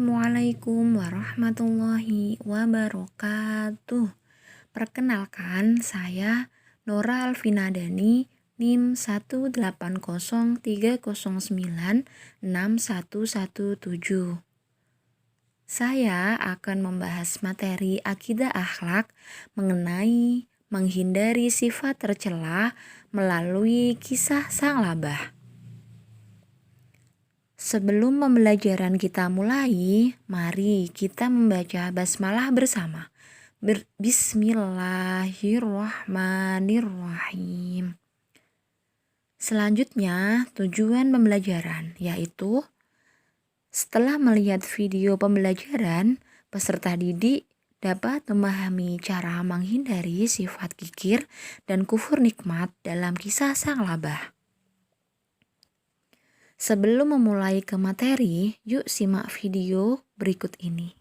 Assalamualaikum warahmatullahi wabarakatuh. Perkenalkan, saya Nora Alvina Dani, NIM 18030961117. Saya akan membahas materi akidah akhlak mengenai menghindari sifat tercela melalui kisah sang labah. Sebelum pembelajaran kita mulai, mari kita membaca basmalah bersama. Bismillahirrahmanirrahim. Selanjutnya, tujuan pembelajaran yaitu setelah melihat video pembelajaran, peserta didik dapat memahami cara menghindari sifat kikir dan kufur nikmat dalam kisah sang labah. Sebelum memulai ke materi, yuk simak video berikut ini.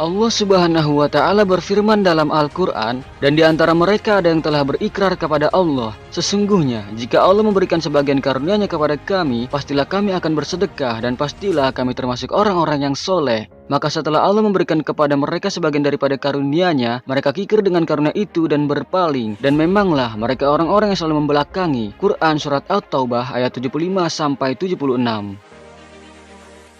Allah Subhanahu wa Ta'ala berfirman dalam Al-Quran, dan di antara mereka ada yang telah berikrar kepada Allah, sesungguhnya jika Allah memberikan sebagian karunia-Nya kepada kami, pastilah kami akan bersedekah dan pastilah kami termasuk orang-orang yang soleh. Maka setelah Allah memberikan kepada mereka sebagian daripada karunia-Nya, mereka kikir dengan karunia itu dan berpaling, dan memanglah mereka orang-orang yang selalu membelakangi. Quran Surat At-Taubah ayat 75-76.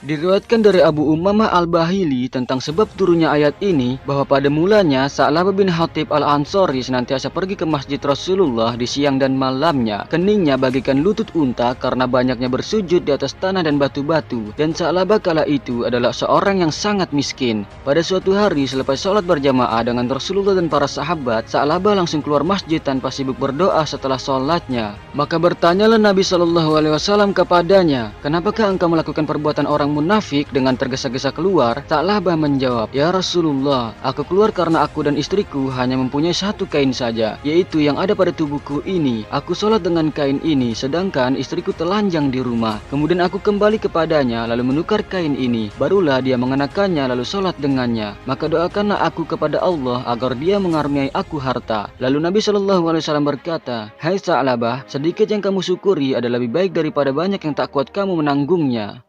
Diriwayatkan dari Abu Umamah Al-Bahili tentang sebab turunnya ayat ini bahwa pada mulanya Sa'labah bin Hatib Al-Ansori senantiasa pergi ke masjid Rasulullah di siang dan malamnya. Keningnya bagaikan lutut unta karena banyaknya bersujud di atas tanah dan batu-batu, dan Sa'labah kala itu adalah seorang yang sangat miskin. Pada suatu hari selepas sholat berjamaah dengan Rasulullah dan para sahabat, Sa'labah langsung keluar masjid tanpa sibuk berdoa setelah sholatnya. Maka bertanyalah Nabi SAW kepadanya, "Kenapakah engkau melakukan perbuatan orang munafik?" Dengan tergesa-gesa keluar, Sa'labah menjawab, "Ya Rasulullah, aku keluar karena aku dan istriku hanya mempunyai satu kain saja, yaitu yang ada pada tubuhku ini. Aku sholat dengan kain ini, sedangkan istriku telanjang di rumah. Kemudian aku kembali kepadanya, lalu menukar kain ini. Barulah dia mengenakannya, lalu sholat dengannya. Maka doakanlah aku kepada Allah agar dia mengaruniai aku harta." Lalu Nabi SAW berkata, "Hai Sa'labah, sedikit yang kamu syukuri adalah lebih baik daripada banyak yang tak kuat kamu menanggungnya."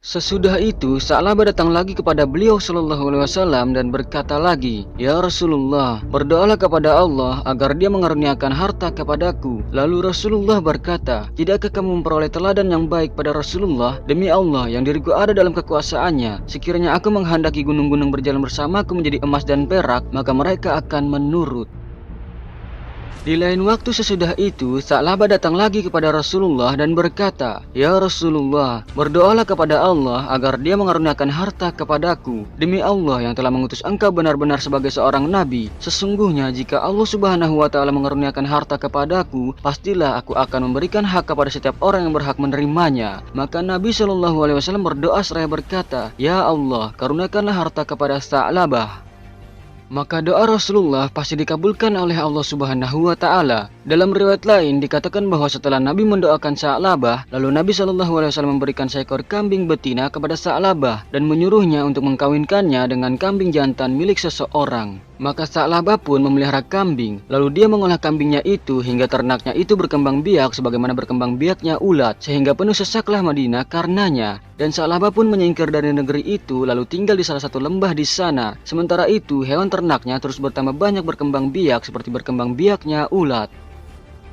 Sesudah itu, Sa'labah datang lagi kepada beliau SAW dan berkata lagi, "Ya Rasulullah, berdoalah kepada Allah agar dia mengaruniakan harta kepadaku." Lalu Rasulullah berkata, "Tidakkah kamu memperoleh teladan yang baik pada Rasulullah? Demi Allah yang diriku ada dalam kekuasaannya, sekiranya aku menghendaki gunung-gunung berjalan bersamaku menjadi emas dan perak, maka mereka akan menurut." Di lain waktu sesudah itu, Sa'labah datang lagi kepada Rasulullah dan berkata, "Ya Rasulullah, berdoalah kepada Allah agar dia mengaruniakan harta kepadaku. Demi Allah yang telah mengutus engkau benar-benar sebagai seorang nabi. Sesungguhnya jika Allah Subhanahu wa Ta'ala mengaruniakan harta kepadaku, pastilah aku akan memberikan hak kepada setiap orang yang berhak menerimanya." Maka Nabi SAW berdoa seraya berkata, "Ya Allah, karuniakanlah harta kepada Sa'labah." Maka doa Rasulullah pasti dikabulkan oleh Allah Subhanahu wa Ta'ala. Dalam riwayat lain dikatakan bahwa setelah Nabi mendoakan Sa'labah, lalu Nabi SAW memberikan seekor kambing betina kepada Sa'labah dan menyuruhnya untuk mengkawinkannya dengan kambing jantan milik seseorang. Maka Sa'labah pun memelihara kambing, lalu dia mengolah kambingnya itu hingga ternaknya itu berkembang biak sebagaimana berkembang biaknya ulat, sehingga penuh sesaklah Madinah karenanya. Dan Sa'labah pun menyingkir dari negeri itu lalu tinggal di salah satu lembah di sana. Sementara itu hewan ternaknya terus bertambah banyak berkembang biak seperti berkembang biaknya ulat.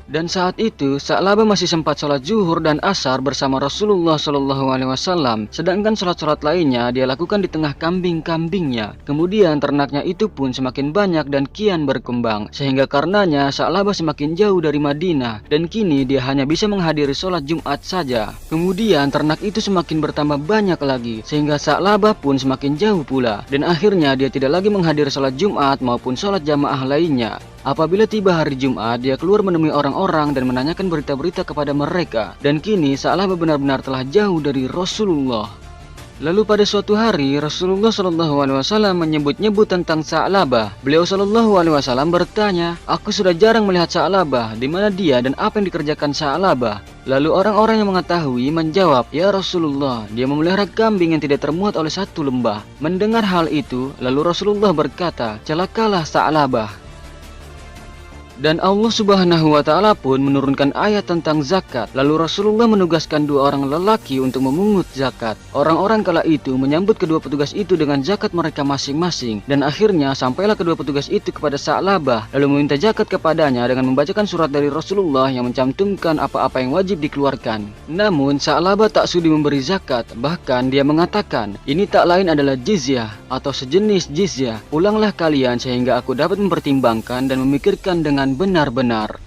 Dan saat itu Sa'labah masih sempat sholat zuhur dan asar bersama Rasulullah SAW. Sedangkan sholat-sholat lainnya dia lakukan di tengah kambing-kambingnya. Kemudian ternaknya itu pun semakin banyak dan kian berkembang, sehingga karenanya Sa'labah semakin jauh dari Madinah, dan kini dia hanya bisa menghadiri sholat Jumat saja. Kemudian ternak itu semakin bertambah banyak lagi, sehingga Sa'labah pun semakin jauh pula, dan akhirnya dia tidak lagi menghadiri sholat Jumat maupun sholat jamaah lainnya. Apabila tiba hari Jumat, dia keluar menemui orang-orang dan menanyakan berita-berita kepada mereka. Dan kini Sa'labah benar-benar telah jauh dari Rasulullah. Lalu pada suatu hari Rasulullah SAW menyebut-nyebut tentang Sa'labah. Beliau SAW bertanya, "Aku sudah jarang melihat Sa'labah, di mana dia dan apa yang dikerjakan Sa'labah?" Lalu orang-orang yang mengetahui menjawab, "Ya Rasulullah, dia memelihara kambing yang tidak termuat oleh satu lembah." Mendengar hal itu, lalu Rasulullah berkata, "Celakalah Sa'labah." Dan Allah Subhanahu wa Ta'ala pun menurunkan ayat tentang zakat. Lalu Rasulullah menugaskan 2 orang lelaki untuk memungut zakat. Orang-orang kala itu menyambut kedua petugas itu dengan zakat mereka masing-masing. Dan akhirnya sampailah kedua petugas itu kepada Sa'labah, lalu meminta zakat kepadanya dengan membacakan surat dari Rasulullah yang mencantumkan apa-apa yang wajib dikeluarkan. Namun Sa'labah tak sudi memberi zakat. Bahkan dia mengatakan, ini tak lain adalah jizyah atau sejenis jizyah. Pulanglah kalian sehingga aku dapat mempertimbangkan dan memikirkan dengan benar-benar.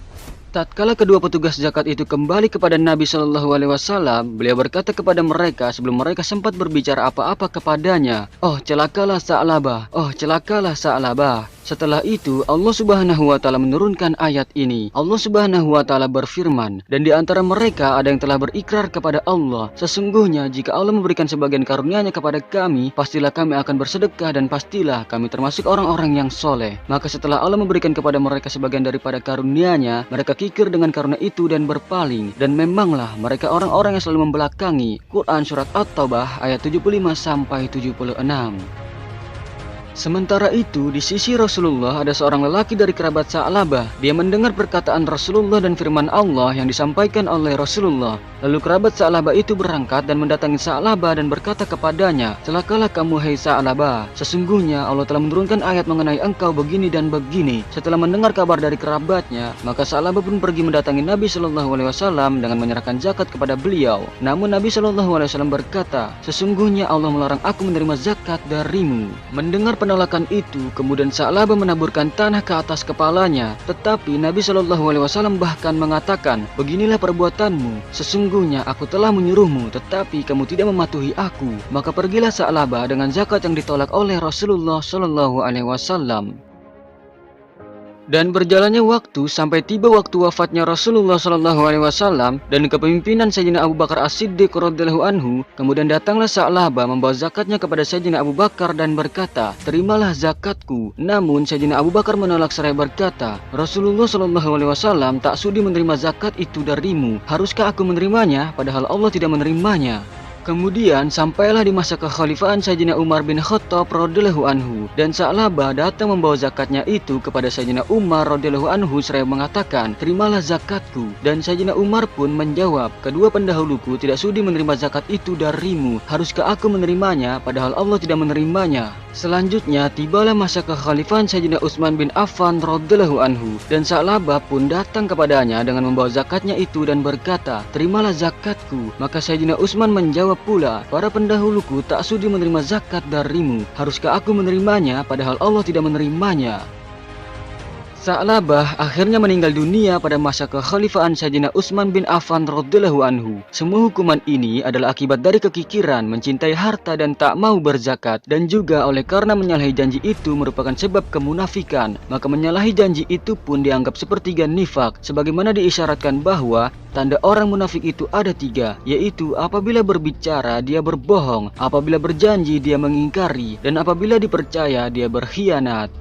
Tatkala kedua petugas zakat itu kembali kepada Nabi Shallallahu Alaihi Wasallam, beliau berkata kepada mereka sebelum mereka sempat berbicara apa-apa kepadanya, "Oh celakalah Sa'labah, oh celakalah Sa'labah." Setelah itu Allah Subhanahu wa Ta'ala menurunkan ayat ini. Allah Subhanahu wa Ta'ala berfirman, dan di antara mereka ada yang telah berikrar kepada Allah, sesungguhnya jika Allah memberikan sebagian karunia-Nya kepada kami, pastilah kami akan bersedekah dan pastilah kami termasuk orang-orang yang soleh. Maka setelah Allah memberikan kepada mereka sebagian daripada karunia-Nya, mereka kikir dengan karunia itu dan berpaling. Dan memanglah mereka orang-orang yang selalu membelakangi. Quran Surat At-Taubah ayat 75-76. Sementara itu, di sisi Rasulullah ada seorang lelaki dari kerabat Sa'labah. Dia mendengar perkataan Rasulullah dan firman Allah yang disampaikan oleh Rasulullah. Lalu kerabat Sa'labah itu berangkat dan mendatangi Sa'labah dan berkata kepadanya, "Celakalah kamu, hai Sa'labah. Sesungguhnya Allah telah menurunkan ayat mengenai engkau begini dan begini." Setelah mendengar kabar dari kerabatnya, maka Sa'labah pun pergi mendatangi Nabi Shallallahu Alaihi Wasallam dengan menyerahkan zakat kepada beliau. Namun Nabi Shallallahu Alaihi Wasallam berkata, "Sesungguhnya Allah melarang aku menerima zakat darimu." Mendengar penolakan itu, kemudian Sa'labah menaburkan tanah ke atas kepalanya. Tetapi Nabi Shallallahu Alaihi Wasallam bahkan mengatakan, "Beginilah perbuatanmu. Sesungguhnya aku telah menyuruhmu, tetapi kamu tidak mematuhi aku." Maka pergilah Sa'labah dengan zakat yang ditolak oleh Rasulullah Shallallahu Alaihi Wasallam. Dan berjalannya waktu sampai tiba waktu wafatnya Rasulullah Shallallahu Alaihi Wasallam dan kepemimpinan Sayyidina Abu Bakar As-Siddiq radhiyallahu anhu. Kemudian datanglah Sa'labah membawa zakatnya kepada Sayyidina Abu Bakar dan berkata, "Terimalah zakatku." Namun Sayyidina Abu Bakar menolak seraya berkata, "Rasulullah Shallallahu Alaihi Wasallam tak sudi menerima zakat itu darimu. Haruskah aku menerimanya? Padahal Allah tidak menerimanya." Kemudian sampailah di masa kekhalifahan Sayyidina Umar bin Khattab radhiyallahu anhu, dan Sa'labah datang membawa zakatnya itu kepada Sayyidina Umar radhiyallahu anhu seraya mengatakan, "Terimalah zakatku." Dan Sayyidina Umar pun menjawab, "Kedua pendahuluku tidak sudi menerima zakat itu darimu. Haruskah aku menerimanya padahal Allah tidak menerimanya?" Selanjutnya tibalah masa kekhalifahan Sayyidina Utsman bin Affan radhiyallahu anhu, dan Sa'labah pun datang kepadanya dengan membawa zakatnya itu dan berkata, "Terimalah zakatku." Maka Sayyidina Utsman menjawab pula, "Para pendahuluku tak sudi menerima zakat darimu. Haruskah aku menerimanya padahal Allah tidak menerimanya?" Sa'labah akhirnya meninggal dunia pada masa kekhalifahan Sayyidina Utsman bin Affan radhiyallahu anhu. Semua hukuman ini adalah akibat dari kekikiran, mencintai harta dan tak mau berzakat, dan juga oleh karena menyalahi janji itu merupakan sebab kemunafikan. Maka menyalahi janji itu pun dianggap sepertiga nifak, sebagaimana diisyaratkan bahwa tanda orang munafik itu ada 3, yaitu apabila berbicara dia berbohong, apabila berjanji dia mengingkari, dan apabila dipercaya dia berkhianat.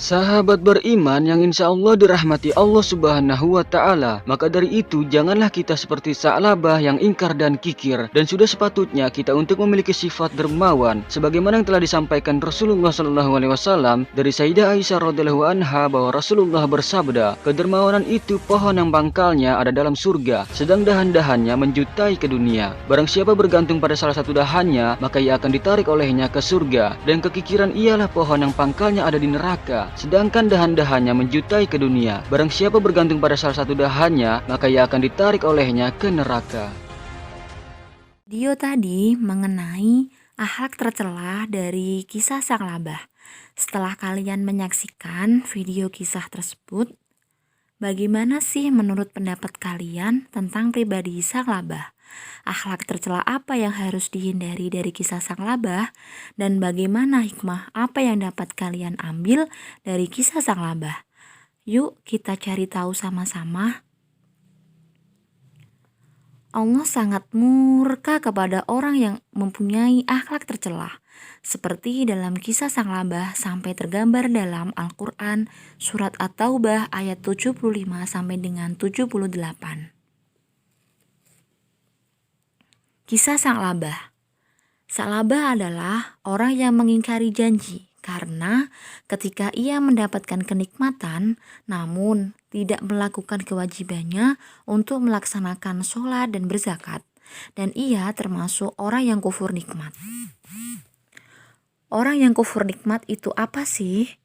Sahabat beriman yang insya Allah dirahmati Allah Subhanahu wa Ta'ala, maka dari itu janganlah kita seperti Sa'labah yang ingkar dan kikir, dan sudah sepatutnya kita untuk memiliki sifat dermawan, sebagaimana yang telah disampaikan Rasulullah Shallallahu Alaihi Wasallam dari Sayyidah Aisyah radhiyallahu anha bahwa Rasulullah bersabda, "Kedermawanan itu pohon yang pangkalnya ada dalam surga, sedang dahan-dahannya menjutai ke dunia. Barang siapa bergantung pada salah satu dahannya, maka ia akan ditarik olehnya ke surga. Dan kekikiran ialah pohon yang pangkalnya ada di neraka, sedangkan dahan-dahannya menjutai ke dunia. Barang siapa bergantung pada salah satu dahannya, maka ia akan ditarik olehnya ke neraka." Video tadi mengenai akhlak tercela dari kisah Sa'labah. Setelah kalian menyaksikan video kisah tersebut, bagaimana sih menurut pendapat kalian tentang pribadi Sa'labah? Akhlak tercela apa yang harus dihindari dari kisah Sa'labah, dan bagaimana hikmah apa yang dapat kalian ambil dari kisah Sa'labah? Yuk kita cari tahu sama-sama. Allah sangat murka kepada orang yang mempunyai akhlak tercela, seperti dalam kisah sang labah sampai tergambar dalam Al-Quran surat At-Taubah ayat 75 sampai dengan 78. Kisah sang labah. Sang labah adalah orang yang mengingkari janji karena ketika ia mendapatkan kenikmatan namun tidak melakukan kewajibannya untuk melaksanakan sholat dan berzakat, dan ia termasuk orang yang kufur nikmat. Orang yang kufur nikmat itu apa sih?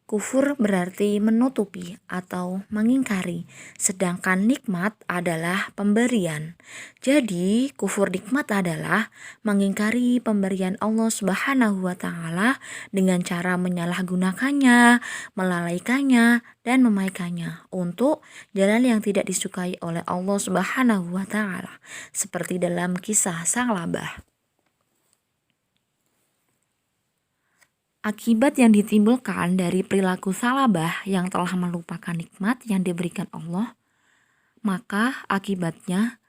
Kufur berarti menutupi atau mengingkari, sedangkan nikmat adalah pemberian. Jadi, kufur nikmat adalah mengingkari pemberian Allah Subhanahu wa Ta'ala dengan cara menyalahgunakannya, melalaikannya, dan memaikannya untuk jalan yang tidak disukai oleh Allah Subhanahu wa Ta'ala, seperti dalam kisah sang labah. Akibat yang ditimbulkan dari perilaku salabah yang telah melupakan nikmat yang diberikan Allah, maka akibatnya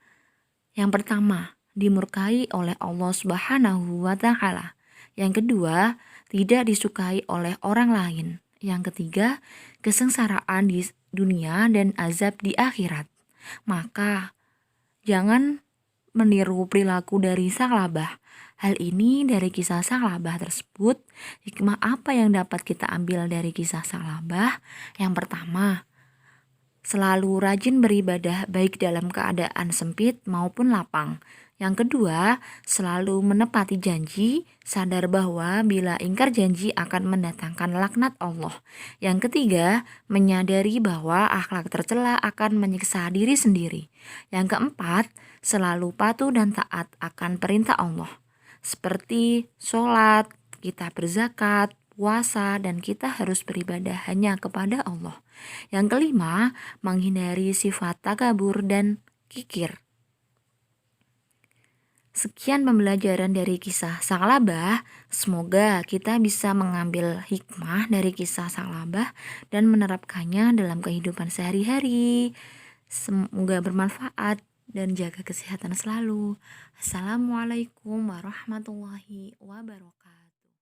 yang pertama, dimurkai oleh Allah Subhanahu wa Ta'ala. Yang kedua, tidak disukai oleh orang lain. Yang ketiga, kesengsaraan di dunia dan azab di akhirat. Maka jangan meniru perilaku dari sang labah. Hal ini dari kisah sang labah tersebut, hikmah apa yang dapat kita ambil dari kisah sang labah? Yang pertama, selalu rajin beribadah baik dalam keadaan sempit maupun lapang. Yang kedua, selalu menepati janji, sadar bahwa bila ingkar janji akan mendatangkan laknat Allah. Yang ketiga, menyadari bahwa akhlak tercela akan menyiksa diri sendiri. Yang keempat, selalu patuh dan taat akan perintah Allah, seperti sholat, kita berzakat, puasa, dan kita harus beribadah hanya kepada Allah. Yang kelima, menghindari sifat takabur dan kikir. Sekian pembelajaran dari kisah sang labah. Semoga kita bisa mengambil hikmah dari kisah sang labah dan menerapkannya dalam kehidupan sehari-hari. Semoga bermanfaat dan jaga kesehatan selalu. Assalamualaikum warahmatullahi wabarakatuh.